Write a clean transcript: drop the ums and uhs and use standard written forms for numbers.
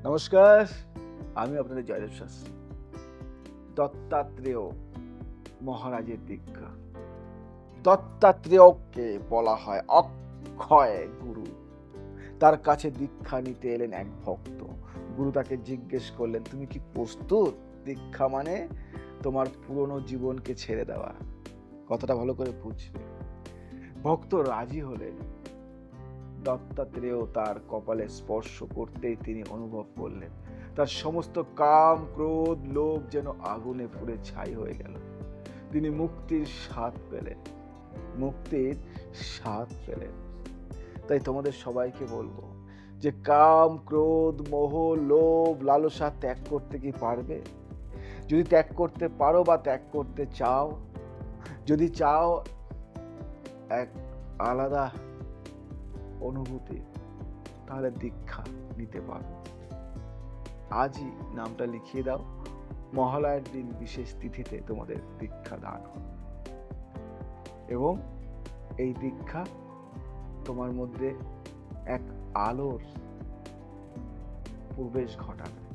নমস্কার, আমি আপনাদের জয়দেব শাস্ত্রী। দত্তাত্রেয় মহারাজের দীক্ষা। দত্তাত্রেয়কে বলা হয় অক্ষয় গুরু। তার কাছে দীক্ষা নিতে এলেন এক ভক্ত। গুরু তাকে জিজ্ঞেস করলেন, তুমি কি প্রস্তুত? দীক্ষা মানে তোমার পুরনো জীবনকে ছেড়ে দেওয়া। কথাটা ভালো করে বুঝবে। ভক্ত রাজি হলেন। দত্তাত্রেয় তার কপালে স্পর্শ করতেই তিনি অনুভব করলেন তার সমস্ত কাম, ক্রোধ, লোভ যেন আগুনে পুড়ে ছাই হয়ে গেল। তিনি মুক্তির স্বাদ পেলেন। তাই তোমাদের সবাইকে বলবো যে কাম, ক্রোধ, মোহ, লোভ, লালসা ত্যাগ করতে কি পারবে? যদি ত্যাগ করতে পারো বা ত্যাগ করতে চাও, যদি চাও এক আলাদা অনুভূতি, তাহলে দীক্ষা নিতে পারো। আজই নামটা লিখিয়ে দাও, মহালয়ার দিন বিশেষ তিথিতে তোমাদের দীক্ষা দান হবে এবং এই দীক্ষা তোমার মধ্যে এক আলোর প্রবেশ ঘটাবে।